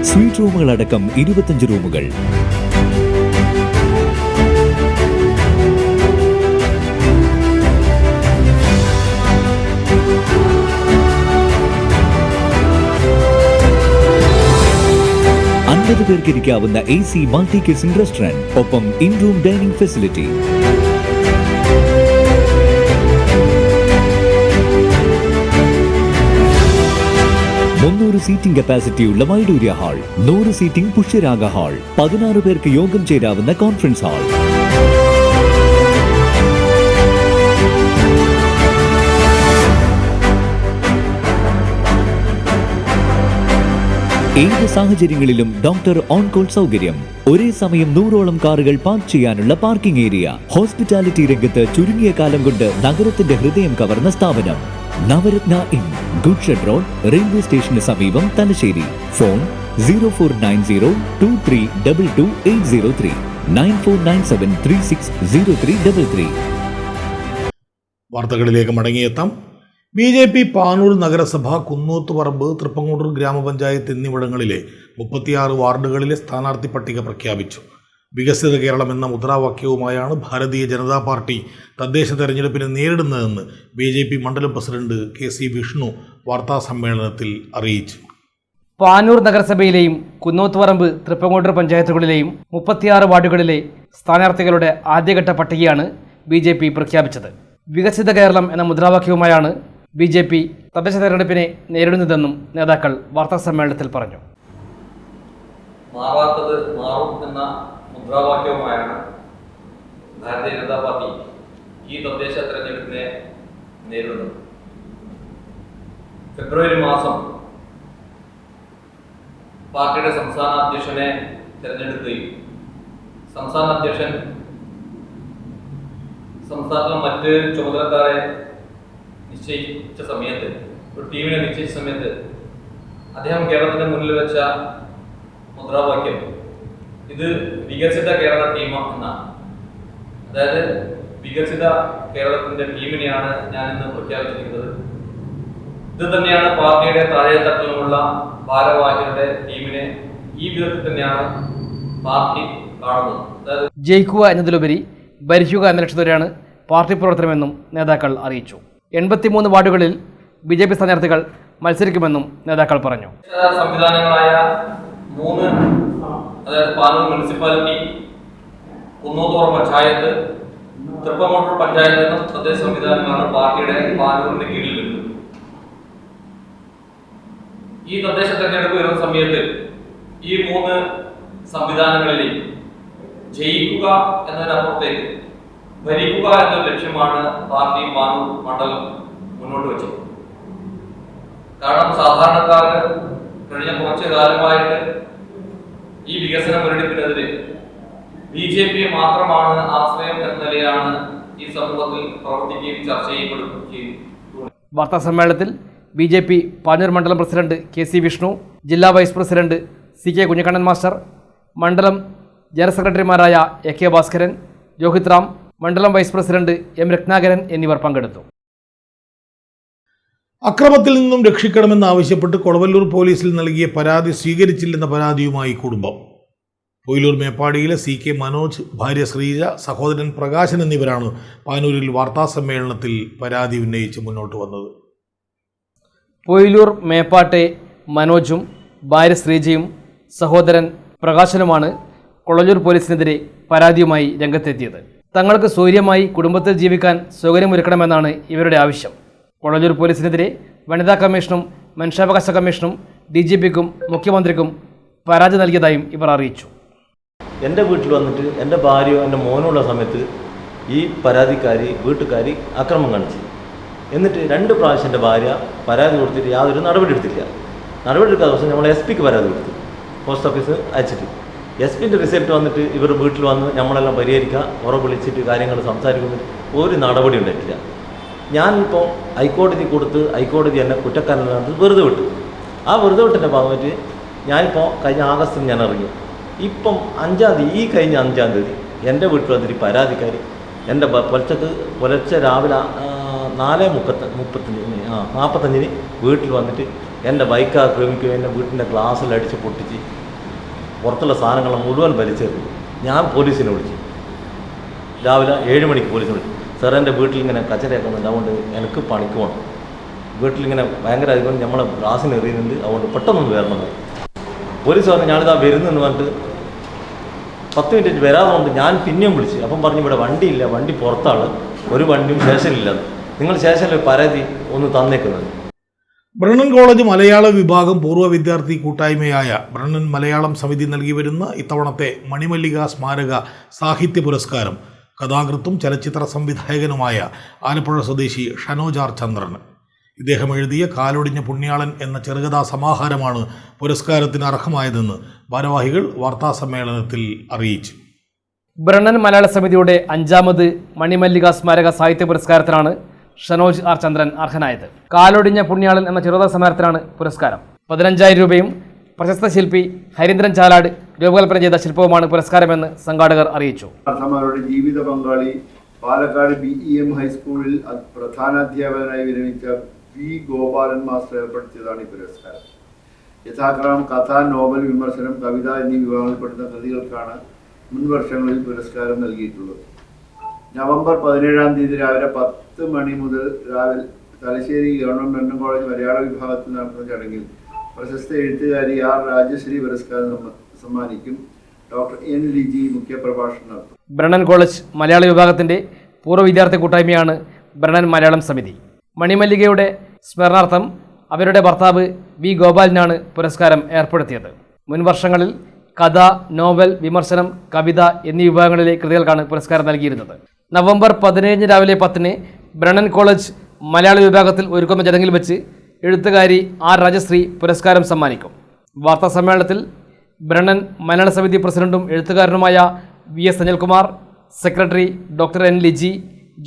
സ്വീറ്റ് റൂമുകളടക്കം 25 റൂമുകൾ. പേർക്ക് ഇരിക്കാവുന്ന AC മൾട്ടി കിച്ചൺ റെസ്റ്റോറന്റ്, ഒപ്പം in room dining facility. Seating കപ്പാസിറ്റിയുള്ള Vaidurya hall, 100 seating Pushyaraga hall, 16 പേർക്ക് യോഗം ചേരാവുന്ന കോൺഫറൻസ് ഹാൾ. ഏത് സാഹചര്യങ്ങളിലും ഡോക്ടർ ഓൺ കോൾ സൗകര്യം, ഒരേ സമയം 100ഓളം കാറുകൾ പാർക്ക് ചെയ്യാനുള്ള പാർക്കിംഗ് ഏരിയ. ഹോസ്പിറ്റാലിറ്റി രംഗത്ത് ചുരുങ്ങിയ കാലം കൊണ്ട് നഗരത്തിന്റെ ഹൃദയം കവർന്ന സ്ഥാപനം Navaratna inn, goodshed road, railway സ്റ്റേഷന് സമീപം, തലശ്ശേരി. ഫോൺ 049023228803 9497360333. വാർത്തകളിലേക്ക് മടങ്ങിയെത്താം. BJP പാനൂർ നഗരസഭ, കുന്നോത്തുപറമ്പ്, തൃപ്പങ്ങോട്ടൂർ ഗ്രാമപഞ്ചായത്ത് എന്നിവിടങ്ങളിലെ 36 വാർഡുകളിലെ സ്ഥാനാർത്ഥി പട്ടിക പ്രഖ്യാപിച്ചു. വികസിത കേരളം എന്ന മുദ്രാവാക്യവുമായാണ് ഭാരതീയ ജനതാ പാർട്ടി തദ്ദേശ തെരഞ്ഞെടുപ്പിനെ നേരിടുന്നതെന്ന് BJP മണ്ഡലം പ്രസിഡന്റ് KC വിഷ്ണു വാർത്താസമ്മേളനത്തിൽ അറിയിച്ചു. പാനൂർ നഗരസഭയിലെയും കുന്നോത്തുപറമ്പ്, തൃപ്പങ്ങോട്ടൂർ പഞ്ചായത്തുകളിലെയും 36 വാർഡുകളിലെ സ്ഥാനാർത്ഥികളുടെ ആദ്യഘട്ട പട്ടികയാണ് BJP പ്രഖ്യാപിച്ചത്. വികസിത കേരളം എന്ന മുദ്രാവാക്യവുമായാണ് BJP തദ്ദേശ തെരഞ്ഞെടുപ്പിനെ നേരിടുന്നതെന്നും നേതാക്കൾ വാർത്താസമ്മേളനത്തിൽ പറഞ്ഞു. മാറാത്തത് മാറും എന്ന മുദ്രാവാക്യവുമായാണ് ഭാരതീയ ജനതാ പാർട്ടി ഈ തദ്ദേശ തെരഞ്ഞെടുപ്പിനെ നേരിടുന്നത്. ഫെബ്രുവരി മാസം പാർട്ടിയുടെ സംസ്ഥാന അധ്യക്ഷനെ തെരഞ്ഞെടുക്കുകയും സംസ്ഥാന അധ്യക്ഷൻ സംസ്ഥാനത്തിലെ മറ്റ് ചുമതലക്കാരെ നിശ്ചയിച്ച സമയത്ത്, ഒരു ടീമിനെ നിശ്ചയിച്ച സമയത്ത് അദ്ദേഹം കേരളത്തിന്റെ മുന്നിൽ വെച്ച മുദ്രാവാക്യം ഇത് വികസിത കേരള ടീം എന്നാണ്. അതായത് വികസിത കേരളത്തിന്റെ ടീമിനെയാണ് ഞാൻ ഇന്ന് പ്രഖ്യാപിച്ചിരിക്കുന്നത്. ഇത് തന്നെയാണ് പാർട്ടിയുടെ താഴെ തട്ടിലുമുള്ള ഭാരവാഹികളുടെ ടീമിനെ ഈ വിധത്തിൽ തന്നെയാണ് പാർട്ടി കാണുന്നത്. അതായത് ജയിക്കുക എന്നതിലുപരി ഭരിക്കുക എന്ന ലക്ഷ്യത്തോടെയാണ് പാർട്ടി പ്രവർത്തനമെന്നും നേതാക്കൾ അറിയിച്ചു. 83 വാർഡുകളിൽ BJP സ്ഥാനാർത്ഥികൾ മത്സരിക്കുമെന്നും നേതാക്കൾ പറഞ്ഞു. സംവിധാനങ്ങളായ 3, അതായത് പാനൂർ മുനിസിപ്പാലിറ്റി, കുന്നോത്തുപറമ്പ് പഞ്ചായത്ത്, തൃപ്പങ്ങോട്ടൂർ പഞ്ചായത്ത് എന്ന തദ്ദേശ സംവിധാനങ്ങളാണ് പാർട്ടിയുടെ പാനൂരിന്റെ കീഴിൽ വരുന്നത്. ഈ തദ്ദേശ തെരഞ്ഞെടുപ്പ് വരുന്ന സമയത്ത് ഈ 3 സംവിധാനങ്ങളിലെയും ജയിക്കുക എന്നതിനപ്പുറത്തേക്ക് ഭരിക്കുക എന്ന ലക്ഷ്യമാണ് പാർട്ടി പാനൂർ മണ്ഡലം മുന്നോട്ട് വെച്ചത്. കാരണം സാധാരണക്കാർക്ക് കഴിഞ്ഞ കുറച്ച് കാലമായിട്ട് ഈ വികസന മുരടിപ്പിനെതിരെ BJP മാത്രമാണ് ആശ്രയം എന്ന നിലയാണ് ഈ സമൂഹത്തിൽ പ്രവർത്തിക്കുകയും ചർച്ച ചെയ്യപ്പെടുകയും. വാർത്താ സമ്മേളനത്തിൽ BJP പാനൂർ മണ്ഡലം പ്രസിഡന്റ് KC വിഷ്ണു, ജില്ലാ വൈസ് പ്രസിഡന്റ് CK കുഞ്ഞക്കണ്ണൻ മാസ്റ്റർ, മണ്ഡലം ജനറൽ സെക്രട്ടറിമാരായ AK ഭാസ്കരൻ, രോഹിത് റാം, മണ്ഡലം വൈസ് പ്രസിഡന്റ് M രത്നാകരൻ എന്നിവർ പങ്കെടുത്തു. അക്രമത്തിൽ നിന്നും രക്ഷിക്കണമെന്നാവശ്യപ്പെട്ട് കൊളവല്ലൂർ പോലീസിൽ നൽകിയ പരാതി സ്വീകരിച്ചില്ലെന്ന പരാതിയുമായി കുടുംബം. പൊയിലൂർ മേപ്പാടിയിലെ CK മനോജ്, ഭാര്യ ശ്രീജ, സഹോദരൻ പ്രകാശൻ എന്നിവരാണ് പാനൂരിൽ വാർത്താസമ്മേളനത്തിൽ പരാതി ഉന്നയിച്ച് മുന്നോട്ട് വന്നത്. പൊയിലൂർ മേപ്പാട്ടെ മനോജും ഭാര്യ ശ്രീജയും സഹോദരൻ പ്രകാശനുമാണ് കൊളവല്ലൂർ പോലീസിനെതിരെ പരാതിയുമായി രംഗത്തെത്തിയത്. തങ്ങൾക്ക് സ്വൈര്യമായി കുടുംബത്തിൽ ജീവിക്കാൻ സൗകര്യമൊരുക്കണമെന്നാണ് ഇവരുടെ ആവശ്യം. കൊളഞ്ചൂർ പോലീസിനെതിരെ വനിതാ കമ്മീഷനും മനുഷ്യാവകാശ കമ്മീഷനും DGPക്കും മുഖ്യമന്ത്രിക്കും പരാതി നൽകിയതായും ഇവർ അറിയിച്ചു. എൻ്റെ വീട്ടിൽ വന്നിട്ട് എൻ്റെ ഭാര്യയോ എൻ്റെ മോനുള്ള സമയത്ത് ഈ വീട്ടുകാരി അക്രമം കാണിച്ചു. എന്നിട്ട് 2 പ്രാവശ്യം എൻ്റെ ഭാര്യ പരാതി കൊടുത്തിട്ട് യാതൊരു നടപടി എടുത്തില്ല. നടപടി എടുക്കാത്ത ദിവസം നമ്മൾ SP പരാതി കൊടുത്തു, പോസ്റ്റ് ഓഫീസ് അയച്ചിട്ട്. SP-ൻ്റെ റിസൾട്ട് വന്നിട്ട് ഇവർ വീട്ടിൽ വന്ന് നമ്മളെല്ലാം പരിഹരിക്കുക, വിളിച്ചിട്ട് കാര്യങ്ങൾ സംസാരിക്കുന്നിട്ട് ഒരു നടപടി ഉണ്ടായിട്ടില്ല. ഞാനിപ്പോൾ ഹൈക്കോടതി കൊടുത്ത് ഹൈക്കോടതി എന്നെ കുറ്റക്കാരനാണ് വെറുതെ വിട്ടു. ആ വെറുതെ വിട്ടതിൻ്റെ ഭാഗമായിട്ട് ഞാനിപ്പോൾ കഴിഞ്ഞ ആഗസ്റ്റിൽ ഞാൻ ഇറങ്ങി. ഇപ്പം 5-ാം തീയതി, ഈ കഴിഞ്ഞ 5-ാം തീയതി എൻ്റെ വീട്ടിൽ വന്നിട്ട് പരാതിക്കാരി എൻ്റെ പുലർച്ചെ രാവിലെ 4:45 വീട്ടിൽ വന്നിട്ട് എൻ്റെ ബൈക്ക് ആക്രമിക്കുകയും എൻ്റെ വീട്ടിൻ്റെ ഗ്ലാസ്സിൽ അടിച്ച് പൊട്ടിച്ച് പുറത്തുള്ള സാധനങ്ങൾ മുഴുവൻ വലിച്ചെറിഞ്ഞു. ഞാൻ പോലീസിനെ വിളിച്ചു. രാവിലെ 7 മണിക്ക് പോലീസിനെ വിളിച്ചു. സാർ, എൻ്റെ വീട്ടിൽ ഇങ്ങനെ കച്ചറയാക്കുന്നുണ്ട്, അതുകൊണ്ട് എനിക്ക് പണിക്ക് പോകണം. വീട്ടിലിങ്ങനെ ഭയങ്കര അധികം നമ്മളെ ഗ്ലാസ്സിന് എറിയുന്നുണ്ട്, അതുകൊണ്ട് പെട്ടെന്നൊന്ന് വരണം. പോലീസ് പറഞ്ഞു ഞാനിതാ വരുന്നെന്ന് പറഞ്ഞിട്ട് 10 മിനിറ്റ് വരാതുകൊണ്ട് ഞാൻ പിന്നെയും വിളിച്ചു. അപ്പം പറഞ്ഞു ഇവിടെ വണ്ടിയില്ല, വണ്ടി പുറത്താണ്, ഒരു വണ്ടിയും സ്റ്റേഷനില്ലെന്ന്. നിങ്ങൾ സ്റ്റേഷനിൽ പരാതി ഒന്ന് തന്നേക്കുന്നത്. ബ്രണ്ണൻ കോളേജ് മലയാള വിഭാഗം പൂർവ്വ വിദ്യാർത്ഥി കൂട്ടായ്മയായ ബ്രണ്ണൻ മലയാളം സമിതി നൽകി വരുന്ന ഇത്തവണത്തെ മണിമല്ലിക സ്മാരക സാഹിത്യ പുരസ്കാരം കഥാകൃത്തും ചലച്ചിത്ര സംവിധായകനുമായ ആലപ്പുഴ സ്വദേശി ഷനോജ് ആർ ചന്ദ്രന്. ഇദ്ദേഹം എഴുതിയ കാലൊടിഞ്ഞ പുണ്യാളൻ എന്ന ചെറുകഥാ സമാഹാരമാണ് പുരസ്കാരത്തിന് അർഹമായതെന്ന് ഭാരവാഹികൾ വാർത്താസമ്മേളനത്തിൽ അറിയിച്ചു. ബ്രണ്ണൻ മലയാള സമിതിയുടെ 5ാമത് മണിമല്ലിക സ്മാരക സാഹിത്യ പുരസ്കാരത്തിനാണ് ഷനോജ് ആർ ചന്ദ്രൻ അർഹനായത്. കാലൊടിഞ്ഞ പുണ്യാളൻ എന്ന ചെറുകഥാ സമാഹാരത്തിനാണ് പുരസ്കാരം. 15,000 രൂപയും പ്രശസ്ത ശില്പി ഹരീന്ദ്രൻ ചാലാട് രൂപകൽപ്പന ചെയ്ത ശില്പവുമാണ് പുരസ്കാരമെന്ന് സംഘാടകർ അറിയിച്ചു. അവരുടെ ജീവിത പങ്കാളി പാലക്കാട് BEM ഹൈസ്കൂളിൽ പ്രധാനാധ്യാപകനായി വിരമിച്ച V. ഗോപാലൻ മാസ്റ്റർ ഏർപ്പെടുത്തിയതാണ് ഈ പുരസ്കാരം. യഥാക്രമം കഥ, നോവൽ, വിമർശനം, കവിത എന്നീ വിഭാഗങ്ങളിൽപ്പെടുന്ന കൃതികൾക്കാണ് മുൻ വർഷങ്ങളിൽ പുരസ്കാരം നൽകിയിട്ടുള്ളത്. നവംബർ 17-ാം തീയതി രാവിലെ 10 മണി മുതൽ തലശ്ശേരി ഗവൺമെന്റ് ബ്രണ്ണൻ കോളേജ് മലയാള വിഭാഗത്തിൽ നടക്കുന്ന ചടങ്ങിൽ പ്രശസ്ത എഴുത്തുകാരി R. രാജശ്രീ പുരസ്കാരം സമ്മാനിക്കും. Doctor N. ലിജി മുഖ്യപ്രഭാഷണം നടത്തും. ബ്രണ്ണൻ കോളേജ് മലയാള വിഭാഗത്തിന്റെ പൂർവ്വ വിദ്യാർത്ഥി കൂട്ടായ്മയാണ് ബ്രണ്ണൻ മലയാളം സമിതി. മണിമല്ലികയുടെ സ്മരണാർത്ഥം അവരുടെ ഭർത്താവ് V. ഗോപാലിനാണ് പുരസ്കാരം ഏർപ്പെടുത്തിയത്. മുൻ വർഷങ്ങളിൽ കഥ, നോവൽ, വിമർശനം, കവിത എന്നീ വിഭാഗങ്ങളിലെ കൃതികൾക്കാണ് പുരസ്കാരം നൽകിയിരുന്നത്. നവംബർ 15 രാവിലെ 10-ന് ബ്രണ്ണൻ കോളേജ് മലയാള വിഭാഗത്തിൽ ഒരുക്കുന്ന ചടങ്ങിൽ വെച്ച് എഴുത്തുകാരി R. രാജശ്രീ പുരസ്കാരം സമ്മാനിക്കും. വാർത്താ സമ്മേളനത്തിൽ ബ്രണ്ണൻ മലയാള സമിതി പ്രസിഡന്റും എഴുത്തുകാരനുമായ VS Anilkumar, secretary doctor N. Liji,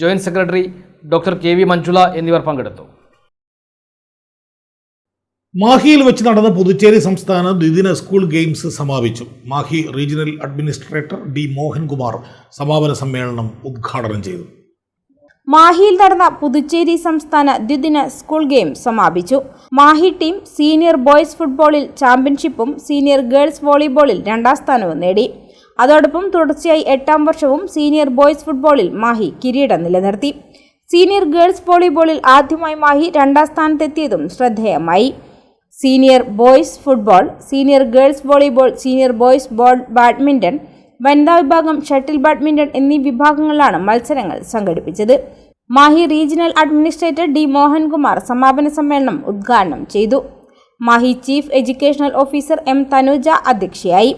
joint secretary doctor KV Manjula എന്നിവർ പങ്കെടുത്തു. മാഹിയിൽ വെച്ച് നടന്ന പുതുച്ചേരി സംസ്ഥാന ദ്വിദിന സ്കൂൾ ഗെയിംസ് സമാപിച്ചു. Mahe regional administrator D. Mohankumar സമാപന സമ്മേളനം ഉദ്ഘാടനം ചെയ്തു. മാഹിയിൽ നടന്ന പുതുച്ചേരി സംസ്ഥാന ദ്വിദിന സ്കൂൾ ഗെയിംസ് സമാപിച്ചു. മാഹി ടീം സീനിയർ ബോയ്സ് ഫുട്ബോളിൽ ചാമ്പ്യൻഷിപ്പും സീനിയർ ഗേൾസ് വോളിബോളിൽ 2ാം സ്ഥാനവും നേടി. അതോടൊപ്പം തുടർച്ചയായി 8ാം വർഷവും സീനിയർ ബോയ്സ് ഫുട്ബോളിൽ മാഹി കിരീടം നിലനിർത്തി. സീനിയർ ഗേൾസ് വോളിബോളിൽ ആദ്യമായി മാഹി 2ാം സ്ഥാനത്തെത്തിയതും ശ്രദ്ധേയമായി. Senior boys football, senior girls volleyball, senior boys badminton, വനിതാ വിഭാഗം ഷട്ടിൽ ബാഡ്മിൻ്റൺ എന്നീ വിഭാഗങ്ങളിലാണ് മത്സരങ്ങൾ സംഘടിപ്പിച്ചത്. Mahe regional administrator D. Mohankumar സമാപന സമ്മേളനം ഉദ്ഘാടനം ചെയ്തു. Mahe chief educational officer M. Thanuja അധ്യക്ഷയായി.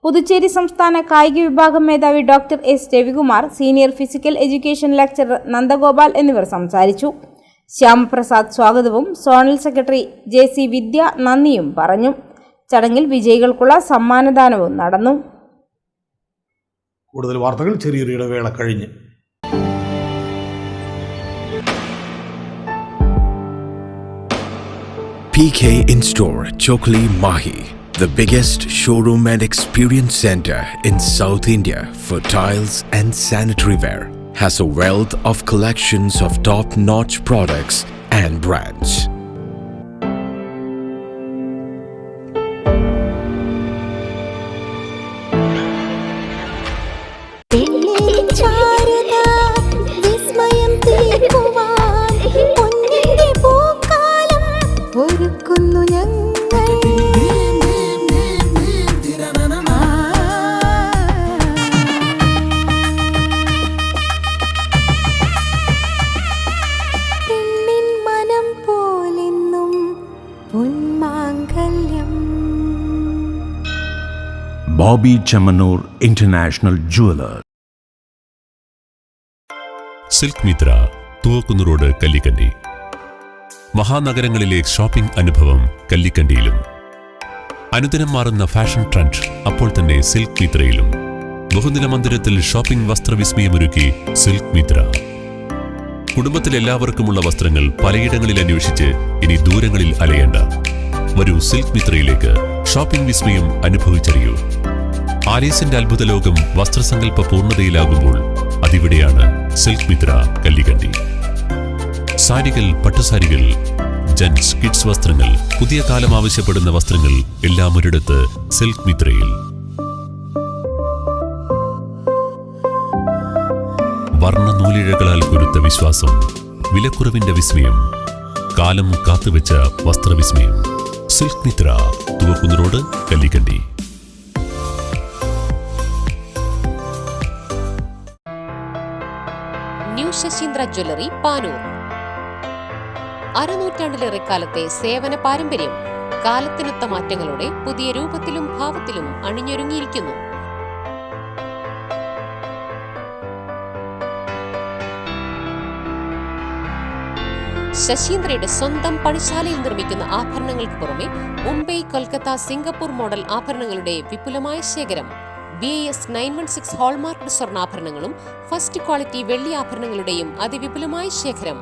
പുതുച്ചേരി സംസ്ഥാന കായിക വിഭാഗം മേധാവി doctor S. Ravikumar, senior physical education lecturer Nandagopal എന്നിവർ സംസാരിച്ചു. ശ്യാമപ്രസാദ് സ്വാഗതവും സോണൽ സെക്രട്ടറി JC വിദ്യ നന്ദിയും പറഞ്ഞു. ചടങ്ങിൽ വിജയികൾക്കുള്ള സമ്മാനദാനവും നടന്നു. കൂടുതൽ വാർത്തകൾ ചെറിയൊരു ഇടവേള കഴിഞ്ഞ്. PK In-Store, Chokli, Mahi, the biggest showroom and experience center in South India for tiles and sanitary ware, has a wealth of collections of top-notch products and brands. Bobby Chamanur International Jeweler. Silk Mitra, Thuvakkunnu road, Kallikkandi. മഹാനഗരങ്ങളിലെ shopping അനുഭവം കല്ലിക്കണ്ടിയിലും. അനുദിനം മാറുന്ന fashion trend അപ്പോൾ തന്നെ silk മിത്രയിലും. ബഹുനില മന്ദിരത്തിൽ shopping വസ്ത്രവിസ്മയമൊരുക്കി silk Mitra. കുടുംബത്തിലെല്ലാവർക്കുമുള്ള വസ്ത്രങ്ങൾ പലയിടങ്ങളിൽ അന്വേഷിച്ച് ഇനി ദൂരങ്ങളിൽ അലയേണ്ട. വരൂ സിൽക്ക് മിത്രയിലേക്ക്. ഷോപ്പിംഗ് വിസ്മയം അനുഭവിച്ചറിയൂ. ആലീസിന്റെ അത്ഭുത ലോകം വസ്ത്രസങ്കല്പ പൂർണ്ണതയിലാകുമ്പോൾ അതിവിടെയാണ് സിൽക്ക് മിത്ര, കല്ലിക്കണ്ടി. സാരികൾ, പട്ടുസാരികൾ, ജെന്റ്സ്, കിഡ്സ് വസ്ത്രങ്ങൾ, പുതിയ കാലം ആവശ്യപ്പെടുന്ന വസ്ത്രങ്ങൾ എല്ലാം ഒരിടത്ത് സിൽക്ക് മിത്രയിൽ. വർണ്ണ നൂലിഴകളാൽ കൊരുത്ത വിശ്വാസം, വിലക്കുറവിന്റെ വിസ്മയം, കാലം കാത്തുവെച്ച വസ്ത്രവിസ്മയം. Silk Mitra, Thuvakkunnu road, Kallikkandi. New Sasindra jewellery, Panoor. അരനൂറ്റാണ്ടിലേറെ കാലത്തെ സേവന പാരമ്പര്യം കാലത്തിനൊത്ത മാറ്റങ്ങളോടെ പുതിയ രൂപത്തിലും ഭാവത്തിലും അണിഞ്ഞൊരുങ്ങിയിരിക്കുന്നു. ശശീന്ദ്രയുടെ സ്വന്തം പണിശാലയിൽ നിർമ്മിക്കുന്ന ആഭരണങ്ങൾക്ക് പുറമെ മുംബൈ, കൊൽക്കത്ത, സിംഗപ്പൂർ മോഡൽ ആഭരണങ്ങളുടെ വിപുലമായ ശേഖരം. BIS 916 ഹോൾമാർക്ക്ഡ് സ്വർണ്ണാഭരണങ്ങളും ഫസ്റ്റ് ക്വാളിറ്റി വെള്ളി ആഭരണങ്ങളുടെയും അതിവിപുലമായ ശേഖരം.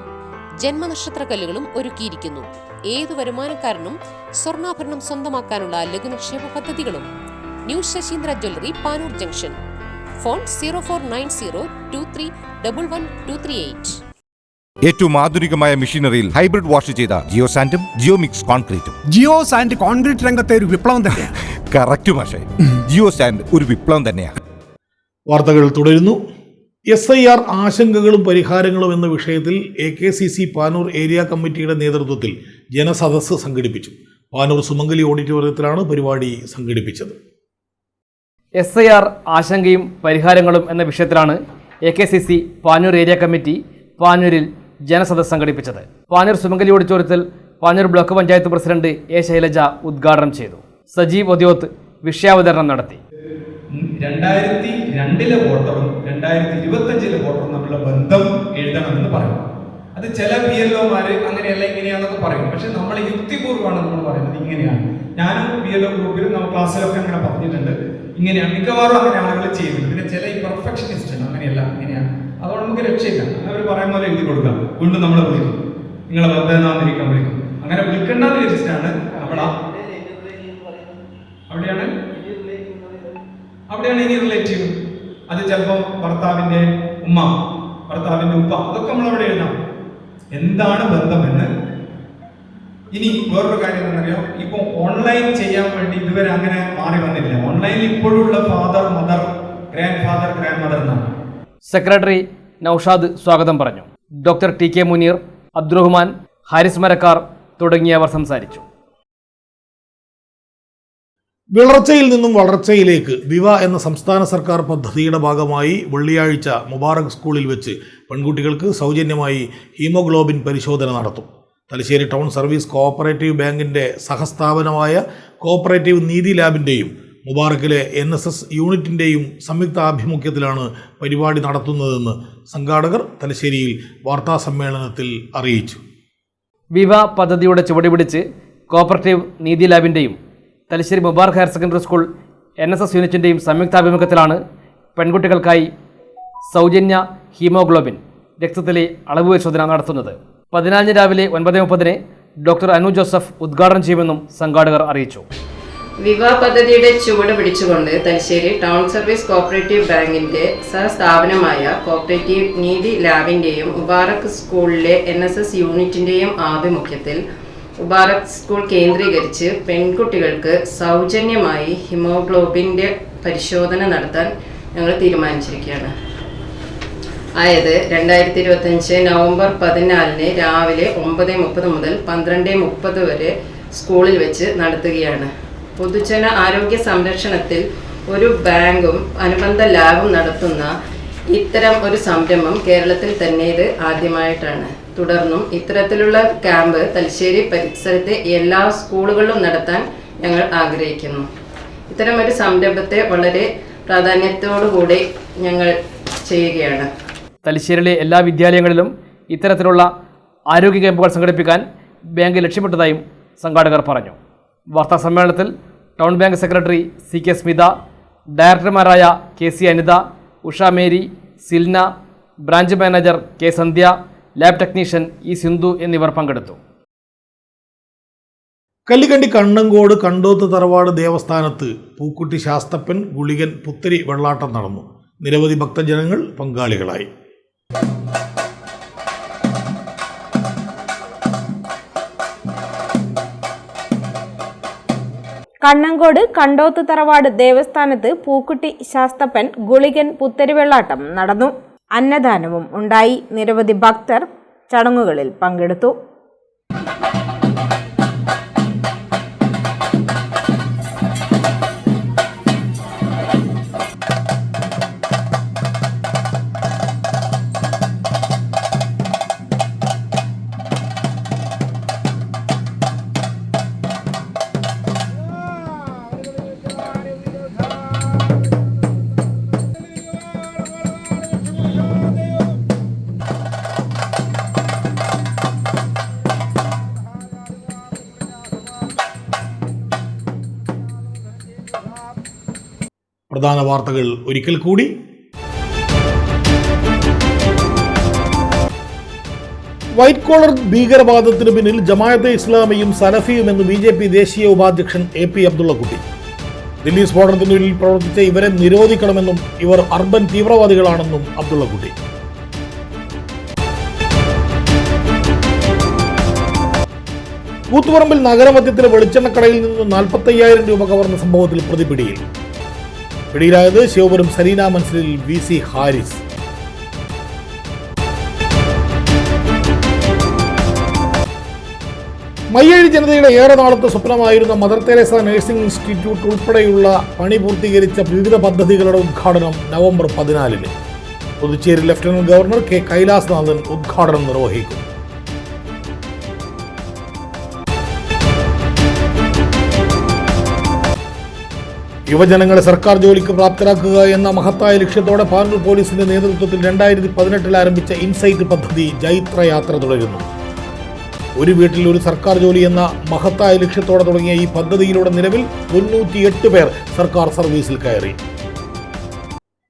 ജന്മനക്ഷത്രക്കല്ലുകളും ഒരുക്കിയിരിക്കുന്നു. ഏതു വരുമാനക്കാരനും സ്വർണ്ണാഭരണം സ്വന്തമാക്കാനുള്ള ലഘുനിക്ഷേപ പദ്ധതികളും. New Sasindra jewellery, Panoor junction. Phone 049023112238. ഏറ്റവും ആധുനികമായ മെഷീനറിയിൽ ഹൈബ്രിഡ് വാഷ് ചെയ്ത ജിയോ സാൻഡും ജിയോ മിക്സ് കോൺക്രീറ്റും. ജിയോ സാൻഡ് കോൺക്രീറ്റ് രംഗത്തെ ഒരു വിപ്ലവം തന്നെയാണ്. കറക്റ്റ് മാഷേ, ജിയോ സാൻഡ് ഒരു വിപ്ലവം തന്നെയാണ്. വാർത്തകൾ തുടരുന്നു. SIR ആശങ്കകളും പരിഹാരങ്ങളും എന്ന വിഷയത്തിൽ AKCC പാനൂർ ഏരിയ കമ്മിറ്റിയുടെ നേതൃത്വത്തിൽ ജനസദസ്സ് സംഘടിപ്പിച്ചു. പാനൂർ സുമംഗലി ഓഡിറ്റോറിയത്തിലാണ് പരിപാടി സംഘടിപ്പിച്ചത്. SIR ആശങ്കയും പരിഹാരങ്ങളും എന്ന വിഷയത്തിലാണ് AKCC പാനൂർ ഏരിയ കമ്മിറ്റി പാനൂരിൽ ജനസദസ്സ് സംഘടിപ്പിച്ചത്. പാനൂർ സുമംഗലി ഓഡിറ്റോറിയത്തിൽ Panoor block panchayat president A Shailaja ഉദ്ഘാടനം ചെയ്തു. സജീവ് ഒദ്യോത്ത് വിഷയാവതരണം നടത്തി. 2002 വോട്ടറും 2025 വോട്ടറും തമ്മിലുള്ള ബന്ധം എഴുതണമെന്ന് പറയും. അത് ചില PLOമാര് അങ്ങനെയല്ല ഇങ്ങനെയാണെന്നൊക്കെ പറയും. പക്ഷെ നമ്മൾ യുക്തിപൂർവ്വമാണ് നമ്മൾ പറയുന്നത് ഇങ്ങനെയാണ്. ഞാനും PLO ഗ്രൂപ്പിലും നമ്മൾ ക്ലാസ്സിലൊക്കെ അങ്ങനെ പറഞ്ഞിട്ടുണ്ട്. ഇങ്ങനെയാണ് മിക്കവാറും അങ്ങനെ ആളുകൾ ചെയ്യുന്നുണ്ട്. പിന്നെ ചില ഈ പെർഫെക്ഷനിസ്റ്റ് ഉണ്ട്, അങ്ങനെയല്ല ഇങ്ങനെയാണ്. അതുകൊണ്ട് നമുക്ക് രക്ഷയില്ല. അങ്ങനെ അവർ പറയുന്ന പോലെ എഴുതി കൊടുക്കാം. വീണ്ടും നമ്മളെ വിളിക്കും, നിങ്ങളെ ബന്ധം എന്നാന്നിരിക്കാൻ വിളിക്കും. അങ്ങനെ വിളിക്കേണ്ടെന്ന് വിചാരിച്ചിട്ടാണ് നമ്മൾ അവിടെയാണ് ഇനി റിലേറ്റീവ്. അത് ചിലപ്പോൾ ഭർത്താവിൻ്റെ ഉമ്മ, ഭർത്താവിൻ്റെ ഉപ്പ, അതൊക്കെ നമ്മളവിടെ എഴുതാം. എന്താണ് ബന്ധമെന്ന്. ഇനി വേറൊരു കാര്യം എന്നറിയാം, ഇപ്പോൾ ഓൺലൈൻ ചെയ്യാൻ വേണ്ടി ഇതുവരെ അങ്ങനെ മാറി വന്നില്ല. ഓൺലൈനിൽ ഇപ്പോഴുള്ള father, mother, grand father, grand mother എന്നാണ്. സെക്രട്ടറി നൌഷാദ് സ്വാഗതം പറഞ്ഞു. ഡോക്ടർ TK മുനീർ, അബ്ദുറഹ്മാൻ, ഹാരിസ് മരക്കാർ തുടങ്ങിയവർ സംസാരിച്ചു. വിളർച്ചയിൽ നിന്നും വളർച്ചയിലേക്ക് വിവ എന്ന സംസ്ഥാന സർക്കാർ പദ്ധതിയുടെ ഭാഗമായി വെള്ളിയാഴ്ച മുബാറക് സ്കൂളിൽ വെച്ച് പെൺകുട്ടികൾക്ക് സൗജന്യമായി ഹീമോഗ്ലോബിൻ പരിശോധന നടത്തും. തലശ്ശേരി ടൗൺ സർവീസ് കോഓപ്പറേറ്റീവ് ബാങ്കിൻ്റെ സഹസ്ഥാപനമായ കോഓപ്പറേറ്റീവ് നീതി ലാബിൻ്റെയും മുബാറക്കിലെ NSS യൂണിറ്റിൻ്റെയും സംയുക്താഭിമുഖ്യത്തിലാണ് പരിപാടി നടത്തുന്നതെന്ന് സംഘാടകർ തലശ്ശേരിയിൽ വാർത്താസമ്മേളനത്തിൽ അറിയിച്ചു. വിവ പദ്ധതിയുടെ ചുവട് പിടിച്ച് കോഓപ്പറേറ്റീവ് നീതി ലാബിൻ്റെയും Thalassery Mubarak higher secondary school NSS യൂണിറ്റിൻ്റെയും സംയുക്താഭിമുഖ്യത്തിലാണ് പെൺകുട്ടികൾക്കായി സൗജന്യ ഹീമോഗ്ലോബിൻ രക്തത്തിലെ അളവ് പരിശോധന നടത്തുന്നത്. 14 രാവിലെ 9:30 ഡോക്ടർ അനു ജോസഫ് ഉദ്ഘാടനം ചെയ്യുമെന്നും സംഘാടകർ അറിയിച്ചു. വിവ പദ്ധതിയുടെ ചുവട് പിടിച്ചുകൊണ്ട് തലശ്ശേരി ടൗൺ സർവീസ് കോഓപ്പറേറ്റീവ് ബാങ്കിന്റെ സഹസ്ഥാപനമായ കോഓപ്പറേറ്റീവ് നീതി ലാബിന്റെയും മുബാറക് സ്കൂളിലെ NSS യൂണിറ്റിന്റെയും ആഭിമുഖ്യത്തിൽ മുബാറക് സ്കൂൾ കേന്ദ്രീകരിച്ച് പെൺകുട്ടികൾക്ക് സൗജന്യമായി ഹിമോഗ്ലോബിൻ്റെ പരിശോധന നടത്താൻ ഞങ്ങൾ തീരുമാനിച്ചിരിക്കുകയാണ്. ആയത് 2025 നവംബർ 14 രാവിലെ 9:30 മുതൽ 12:30 വരെ സ്കൂളിൽ വെച്ച് നടത്തുകയാണ്. പൊതുജന ആരോഗ്യ സംരക്ഷണത്തിൽ ഒരു ബാങ്കും അനുബന്ധ ലാബും നടത്തുന്ന ഇത്തരം ഒരു സംരംഭം കേരളത്തിൽ തന്നെ ഇത് ആദ്യമായിട്ടാണ്. തുടർന്നും ഇത്തരത്തിലുള്ള ക്യാമ്പ് തലശ്ശേരി പരിസരത്തെ എല്ലാ സ്കൂളുകളിലും നടത്താൻ ഞങ്ങൾ ആഗ്രഹിക്കുന്നു. ഇത്തരമൊരു സംരംഭത്തെ വളരെ പ്രാധാന്യത്തോടുകൂടി ഞങ്ങൾ ചെയ്യുകയാണ്. തലശ്ശേരിയിലെ എല്ലാ വിദ്യാലയങ്ങളിലും ഇത്തരത്തിലുള്ള ആരോഗ്യ ക്യാമ്പുകൾ സംഘടിപ്പിക്കാൻ ബാങ്ക് ലക്ഷ്യമിട്ടതായും സംഘാടകർ പറഞ്ഞു. വാർത്താ സമ്മേളനത്തിൽ town bank secretary CK Smitha, ഡയറക്ടർമാരായ KC Anitha, Usha Mary, Silna, branch manager K Sandhya, lab technician E Sindhu എന്നിവർ പങ്കെടുത്തു. കല്ലിക്കണ്ടി കണ്ണങ്കോട് കണ്ടോത്ത് തറവാട് ദേവസ്ഥാനത്ത് പൂക്കുട്ടി ശാസ്തപ്പൻ ഗുളികൻ പുത്തരി വെള്ളാട്ടം നടന്നു. നിരവധി ഭക്തജനങ്ങൾ പങ്കാളികളായി. കണ്ണങ്കോട് കണ്ടോത്ത് തറവാട് ദേവസ്ഥാനത്ത് പൂക്കുട്ടി ശാസ്തപ്പൻ ഗുളികൻ പുത്തരി വെള്ളാട്ടം നടന്നു. അന്നദാനവും ഉണ്ടായി. നിരവധി ഭക്തർ ചടങ്ങുകളിൽ പങ്കെടുത്തു. പ്രധാന വാർത്തകൾ ഒരിക്കൽ കൂടി. വൈറ്റ് കോളർ ഭീകരവാദത്തിന് പിന്നിൽ ജമാഅത്തെ ഇസ്ലാമിയും സലഫിയുമെന്ന് BJP ദേശീയ ഉപാധ്യക്ഷൻ AP അബ്ദുള്ളക്കുട്ടി. ദില്ലി സ്ഫോടനത്തിന് പിന്നിൽ പ്രവർത്തിച്ച ഇവരെ നിരോധിക്കണമെന്നും ഇവർ അർബൻ തീവ്രവാദികളാണെന്നും അബ്ദുള്ളക്കുട്ടി. കൂത്തുപറമ്പിൽ നഗരമധ്യത്തിലെ വെളിച്ചെണ്ണക്കടയിൽ നിന്ന് 45,000 രൂപ കവർന്ന സംഭവത്തിൽ പ്രതി പിടിയിൽ. പിടിയിലായത് ശിവപുരം സരീന മൻസിലിൽ VC ഹാരിസ്. മയ്യഴി ജനതയുടെ ഏറെ നാളത്തെ സ്വപ്നമായിരുന്ന മദർ തെരേസ നഴ്സിംഗ് ഇൻസ്റ്റിറ്റ്യൂട്ട് ഉൾപ്പെടെയുള്ള പണി പൂർത്തീകരിച്ച വിവിധ പദ്ധതികളുടെ ഉദ്ഘാടനം നവംബർ 14-ന്. Puducherry lieutenant governor K Kailashnathan ഉദ്ഘാടനം നിർവഹിക്കും. യുവജനങ്ങളെ സർക്കാർ ജോലിക്ക് പ്രാപ്തരാക്കുക എന്ന മഹത്തായ ലക്ഷ്യത്തോടെ പാനൂർ പോലീസിന്റെ നേതൃത്വത്തിൽ 2018 ആരംഭിച്ച ഇൻസൈറ്റ് പദ്ധതി ജൈത്രയാത്ര തുടരുന്നു. ഒരു വീട്ടിൽ ഒരു സർക്കാർ ജോലി എന്ന മഹത്തായ ലക്ഷ്യത്തോടെ തുടങ്ങിയ ഈ പദ്ധതിയിലൂടെ നിലവിൽ 98 പേർ സർക്കാർ സർവീസിൽ കയറി.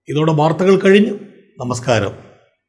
ഇതോടെ വാർത്തകൾ കഴിഞ്ഞു. നമസ്കാരം.